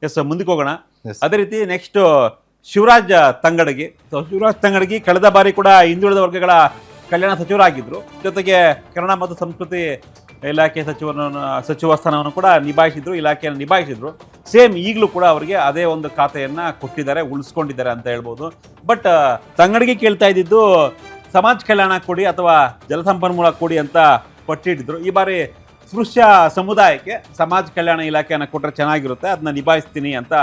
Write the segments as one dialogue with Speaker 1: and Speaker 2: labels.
Speaker 1: S ಮುಂದಕ್ಕೆ ಹೋಗೋಣ.
Speaker 2: Yes.
Speaker 1: ಅದೇ ರೀತಿ ನೆಕ್ಸ್ಟ್ ಶಿವರಾಜ್ ತಂಗಡಗಿ. ಶಿವರಾಜ್ ತಂಗಡಗಿ ಕಳೆದ ಬಾರಿ ಕೂಡ ಹಿಂದುಳಿದ ವರ್ಗಗಳ ಕಲ್ಯಾಣ ಸಚಿವರಾಗಿದ್ದರು. ಜೊತೆಗೆ ಕನ್ನಡ ಮತ್ತು ಸಂಸ್ಕೃತಿ ಇಲಾಖೆ ಸಚಿವ ಸ್ಥಾನವನ್ನು ಕೂಡ ನಿಭಾಯಿಸಿದ್ರು, ಇಲಾಖೆಯನ್ನು ನಿಭಾಯಿಸಿದ್ರು. ಸೇಮ್ ಈಗಲೂ ಕೂಡ ಅವರಿಗೆ ಅದೇ ಒಂದು ಖಾತೆಯನ್ನು ಕೊಟ್ಟಿದ್ದಾರೆ, ಉಳಿಸ್ಕೊಂಡಿದ್ದಾರೆ ಅಂತ ಹೇಳ್ಬೋದು. ಬಟ್ ತಂಗಡಗಿ ಕೇಳ್ತಾ ಇದ್ದಿದ್ದು ಸಮಾಜ ಕಲ್ಯಾಣ ಕೊಡಿ ಅಥವಾ ಜಲಸಂಪನ್ಮೂಲ ಕೊಡಿ ಅಂತ ಪಟ್ಟಿಟ್ಟಿದ್ರು. ಈ ಬಾರಿ ಸ್ಪೃಶ್ಯ ಸಮುದಾಯಕ್ಕೆ ಸಮಾಜ ಕಲ್ಯಾಣ ಇಲಾಖೆಯನ್ನು ಕೊಟ್ಟರೆ ಚೆನ್ನಾಗಿರುತ್ತೆ, ಅದನ್ನ ನಿಭಾಯಿಸ್ತೀನಿ ಅಂತ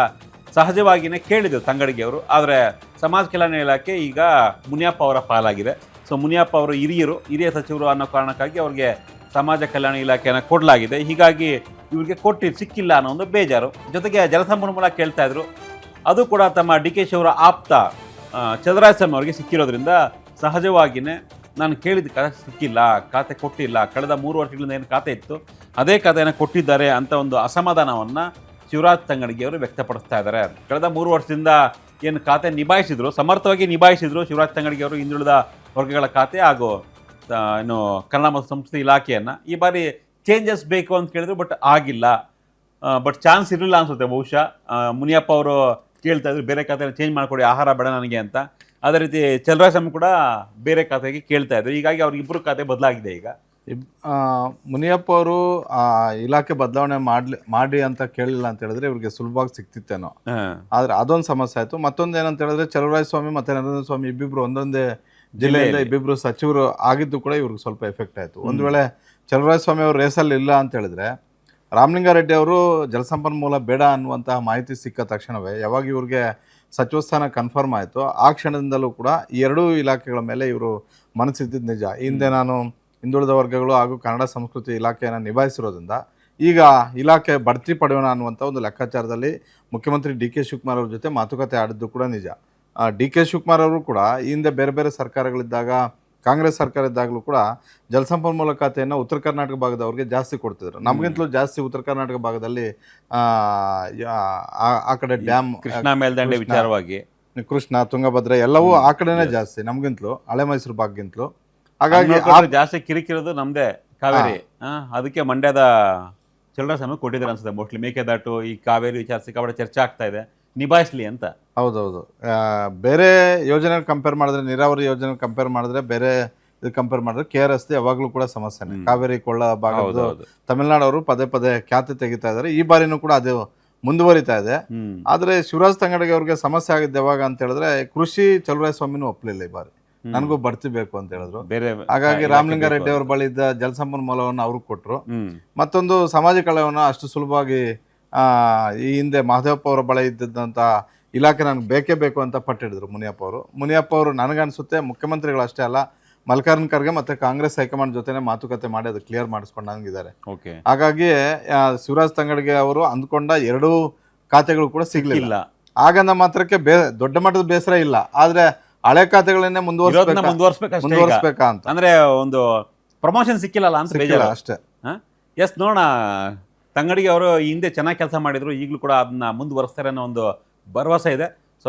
Speaker 1: ಸಹಜವಾಗಿಯೇ ಕೇಳಿದರು ತಂಗಡಗಿ ಅವರು. ಆದರೆ ಸಮಾಜ ಕಲ್ಯಾಣ ಇಲಾಖೆ ಈಗ ಮುನಿಯಪ್ಪ ಅವರ ಪಾಲಾಗಿದೆ. ಸೊ ಮುನಿಯಪ್ಪ ಅವರು ಹಿರಿಯ ಸಚಿವರು ಅನ್ನೋ ಕಾರಣಕ್ಕಾಗಿ ಅವ್ರಿಗೆ ಸಮಾಜ ಕಲ್ಯಾಣ ಇಲಾಖೆಯನ್ನು ಕೊಡಲಾಗಿದೆ. ಹೀಗಾಗಿ ಇವ್ರಿಗೆ ಸಿಕ್ಕಿಲ್ಲ ಅನ್ನೋ ಒಂದು ಬೇಜಾರು. ಜೊತೆಗೆ ಜಲಸಂಪನ್ಮೂಲ ಕೇಳ್ತಾ ಇದ್ರು, ಅದು ಕೂಡ ತಮ್ಮ DK ಶಿವರ ಆಪ್ತ ಚಂದ್ರರಾಯಸ್ವಾಮಿ ಅವರಿಗೆ ಸಿಕ್ಕಿರೋದ್ರಿಂದ ಸಹಜವಾಗಿಯೇ ನಾನು ಕೇಳಿದ ಖಾತೆ ಸಿಕ್ಕಿಲ್ಲ, ಖಾತೆ ಕೊಟ್ಟಿಲ್ಲ, ಕಳೆದ 3 ವರ್ಷಗಳಿಂದ ಏನು ಖಾತೆ ಇತ್ತು ಅದೇ ಖಾತೆಯನ್ನು ಕೊಟ್ಟಿದ್ದಾರೆ ಅಂತ ಒಂದು ಅಸಮಾಧಾನವನ್ನು ಶಿವರಾಜ್ ತಂಗಡಗಿ ಅವರು ವ್ಯಕ್ತಪಡಿಸ್ತಾ ಇದ್ದಾರೆ. ಕಳೆದ 3 ವರ್ಷದಿಂದ ಏನು ಖಾತೆ ನಿಭಾಯಿಸಿದ್ರು, ಸಮರ್ಥವಾಗಿ ನಿಭಾಯಿಸಿದ್ರು ಶಿವರಾಜ್ ತಂಗಡಗಿ ಅವರು ಹಿಂದುಳಿದ ವರ್ಗಗಳ ಖಾತೆ ಹಾಗೂ ಏನು ಕನ್ನಡ ಮತ್ತು ಸಂಸ್ಕೃತಿ ಇಲಾಖೆಯನ್ನು. ಈ ಬಾರಿ ಚೇಂಜಸ್ ಬೇಕು ಅಂತ ಕೇಳಿದ್ರು, ಬಟ್ ಆಗಿಲ್ಲ. ಬಟ್ ಚಾನ್ಸ್ ಇರಲಿಲ್ಲ ಅನಿಸುತ್ತೆ ಬಹುಶಃ. ಮುನಿಯಪ್ಪ ಅವರು ಕೇಳ್ತಾ ಇದ್ರು ಬೇರೆ ಖಾತೆಯನ್ನು ಚೇಂಜ್ ಮಾಡಿಕೊಡಿ, ಆಹಾರ ಬೇಡ ನನಗೆ ಅಂತ. ಅದೇ ರೀತಿ ಚಂದ್ರರಾಯಸ್ವಾಮಿ ಕೂಡ ಬೇರೆ ಖಾತೆಗೆ ಕೇಳ್ತಾ ಇದ್ರು. ಹೀಗಾಗಿ ಅವ್ರಿಗಿಬ್ಬರು ಖಾತೆ ಬದಲಾಗಿದೆ. ಈಗ
Speaker 2: ಮುನಿಯಪ್ಪ ಅವರು ಇಲಾಖೆ ಬದಲಾವಣೆ ಮಾಡಿ ಅಂತ ಕೇಳಿಲ್ಲ ಅಂತ ಹೇಳಿದ್ರೆ ಇವ್ರಿಗೆ ಸುಲಭವಾಗಿ ಸಿಕ್ತಿತ್ತೇನೋ. ಆದ್ರೆ ಅದೊಂದು ಸಮಸ್ಯೆ ಆಯ್ತು. ಮತ್ತೊಂದು ಏನಂತ ಹೇಳಿದ್ರೆ ಚಲುವರಾಯಸ್ವಾಮಿ ಮತ್ತೆ ನರೇಂದ್ರ ಸ್ವಾಮಿ ಇಬ್ಬಿಬ್ರು ಒಂದೊಂದೇ ಜಿಲ್ಲೆಯಿಂದ ಇಬ್ಬಿಬ್ರು ಸಚಿವರು ಆಗಿದ್ದು ಕೂಡ ಇವ್ರಿಗೆ ಸ್ವಲ್ಪ ಎಫೆಕ್ಟ್ ಆಯ್ತು. ಒಂದು ವೇಳೆ ಚಲುವರಾಯಸ್ವಾಮಿ ಅವರು ರೇಸಲ್ಲಿ ಇಲ್ಲ ಅಂತ ಹೇಳಿದ್ರೆ ರಾಮಲಿಂಗಾರೆಡ್ಡಿ ಅವರು ಜಲಸಂಪನ್ಮೂಲ ಬೇಡ ಅನ್ನುವಂತಹ ಮಾಹಿತಿ ಸಿಕ್ಕ ತಕ್ಷಣವೇ ಯಾವಾಗ ಇವ್ರಿಗೆ ಸಚಿವ ಸ್ಥಾನ ಕನ್ಫರ್ಮ್ ಆಯಿತು ಆ ಕ್ಷಣದಿಂದಲೂ ಕೂಡ ಈ ಎರಡೂ ಇಲಾಖೆಗಳ ಮೇಲೆ ಇವರು ಮನಸ್ಸಿದ್ದಿದ್ದು ನಿಜ. ಹಿಂದೆ ನಾನು ಹಿಂದುಳಿದ ವರ್ಗಗಳು ಹಾಗೂ ಕನ್ನಡ ಸಂಸ್ಕೃತಿ ಇಲಾಖೆಯನ್ನು ನಿಭಾಯಿಸಿರೋದ್ರಿಂದ ಈಗ ಇಲಾಖೆ ಬಡ್ತಿ ಪಡೆಯೋಣ ಅನ್ನುವಂಥ ಒಂದು ಲೆಕ್ಕಾಚಾರದಲ್ಲಿ ಮುಖ್ಯಮಂತ್ರಿ DK ಶಿವಕುಮಾರ್ ಅವ್ರ ಜೊತೆ ಮಾತುಕತೆ ಆಡಿದ್ದು ಕೂಡ ನಿಜ. DK ಶಿವಕುಮಾರ್ ಅವರು ಕೂಡ ಈ ಹಿಂದೆ ಬೇರೆ ಬೇರೆ ಸರ್ಕಾರಗಳಿದ್ದಾಗ ಕಾಂಗ್ರೆಸ್ ಸರ್ಕಾರ ಇದ್ದಾಗಲೂ ಕೂಡ ಜಲಸಂಪನ್ಮೂಲ ಖಾತೆಯನ್ನು ಉತ್ತರ ಕರ್ನಾಟಕ ಭಾಗದವ್ರಿಗೆ ಜಾಸ್ತಿ ಕೊಡ್ತಿದ್ರು. ನಮಗಿಂತಲೂ ಜಾಸ್ತಿ ಉತ್ತರ ಕರ್ನಾಟಕ ಭಾಗದಲ್ಲಿ ಆ ಕಡೆ ಡ್ಯಾಮ್,
Speaker 1: ಕೃಷ್ಣಾ ಮೇಲ್ದಂಡೆ ವಿಚಾರವಾಗಿ
Speaker 2: ಕೃಷ್ಣ, ತುಂಗಭದ್ರೆ ಎಲ್ಲವೂ ಆ ಕಡೆನೇ ಜಾಸ್ತಿ ನಮಗಿಂತಲೂ, ಹಳೆ ಮೈಸೂರು ಭಾಗಗಿಂತಲೂ. ಹಾಗಾಗಿ
Speaker 1: ಜಾಸ್ತಿ ಕಿರಿಕಿರೋದು ನಮ್ದೇ ಕಾವೇರಿ. ಅದಕ್ಕೆ ಮಂಡ್ಯದ ಚಂದ್ರರಾಯಸ್ವಾಮಿ ಕೊಟ್ಟಿದ್ದಾರೆ ಅನ್ಸುತ್ತೆ ಮೋಸ್ಟ್ಲಿ. ಮೇಕೆದಾಟು ಈ ಕಾವೇರಿ ವಿಚಾರ ಸಿಕ್ಕಾಪಟ್ಟೆ ಚರ್ಚೆ ಆಗ್ತಾ ಇದೆ, ನಿಭಾಯಿಸ್ಲಿ ಅಂತ.
Speaker 2: ಹೌದೌದು. ಬೇರೆ ಯೋಜನೆ ಕಂಪೇರ್ ಮಾಡಿದ್ರೆ, ನೀರಾವರಿ ಯೋಜನೆ ಕಂಪೇರ್ ಮಾಡಿದ್ರೆ, ಬೇರೆ ಇದು ಕಂಪೇರ್ ಮಾಡಿದ್ರೆ KRS ಯಾವಾಗಲೂ ಕೂಡ ಸಮಸ್ಯೆನೆ. ಕಾವೇರಿ ಕೊಳ್ಳ ಭಾಗದ ತಮಿಳುನಾಡು ಅವರು ಪದೇ ಪದೇ ಖ್ಯಾತಿ ತೆಗಿತಾ ಇದ್ದಾರೆ. ಈ ಬಾರಿನೂ ಕೂಡ ಅದು ಮುಂದುವರಿತಾ ಇದೆ. ಆದರೆ ಶಿವರಾಜ್ ತಂಗಡಗಿ ಅವ್ರಿಗೆ ಸಮಸ್ಯೆ ಆಗಿದ್ದು ಯಾವಾಗ ಅಂತ ಹೇಳಿದ್ರೆ ಕೃಷಿ ಚಲುವರಾಯಸ್ವಾಮಿನೂ ಒಪ್ಪಲಿಲ್ಲ. ಈ ಬಾರಿ ನನಗೂ ಬಡ್ತಿ ಬೇಕು ಅಂತ ಹೇಳಿದ್ರು. ಹಾಗಾಗಿ ರಾಮಲಿಂಗಾರೆಡ್ಡಿ ಅವ್ರ ಬಳಿ ಇದ್ದ ಜಲಸಂಪನ್ಮೂಲವನ್ನು ಅವ್ರಿಗೆ ಕೊಟ್ಟರು. ಮತ್ತೊಂದು ಸಮಾಜ ಕಲ್ಯಾಣವನ್ನು ಅಷ್ಟು ಸುಲಭವಾಗಿ ಈ ಹಿಂದೆ ಮಹದೇವಪ್ಪ ಅವರ ಬಳಿ ಇದ್ದಂಥ ಇಲಾಖೆ ನನಗೆ ಬೇಕೇ ಬೇಕು ಅಂತ ಪಟ್ಟಿಡಿದ್ರು ಮುನಿಯಪ್ಪ ಅವರು. ಮುನಿಯಪ್ಪ ಅವರು ನನಗನ್ಸುತ್ತೆ ಮುಖ್ಯಮಂತ್ರಿಗಳಷ್ಟೇ ಅಲ್ಲ, ಮಲ್ಲಿಕಾರ್ಜುನ ಖರ್ಗೆ ಮತ್ತು ಕಾಂಗ್ರೆಸ್ ಹೈಕಮಾಂಡ್ ಜೊತೆನೆ ಮಾತುಕತೆ ಮಾಡಿ ಅದು ಕ್ಲಿಯರ್ ಮಾಡಿಸ್ಕೊಂಡಂಗಿದ್ದಾರೆ. ಹಾಗಾಗಿ ಶಿವರಾಜ್ ತಂಗಡಗಿ ಅವರು ಅಂದ್ಕೊಂಡ 2 ಖಾತೆಗಳು ಕೂಡ ಸಿಗ್ಲಿಲ್ಲ. ಆಗಂದ ಮಾತ್ರಕ್ಕೆ ದೊಡ್ಡ ಮಟ್ಟದ ಬೇಸರ ಇಲ್ಲ, ಆದ್ರೆ ಹಳೆ ಖಾತೆಗಳನ್ನೇ ಮುಂದುವರಿಸಬೇಕಾ ಅಂತ.
Speaker 1: ಅಂದ್ರೆ ಒಂದು ಪ್ರಮೋಷನ್ ಸಿಕ್ಕಿಲ್ಲ ಅಂತ
Speaker 2: ಅಷ್ಟೇ.
Speaker 1: ಎಸ್ ನೋಡೋಣ. ತಂಗಡಗಿ ಅವರು ಹಿಂದೆ ಚೆನ್ನಾಗಿ ಕೆಲಸ ಮಾಡಿದ್ರು, ಈಗಲೂ ಕೂಡ ಅದನ್ನ ಮುಂದುವರಿಸ್ತಾರೆ ಅನ್ನೋ ಒಂದು ಭರವಸೆ ಇದೆ.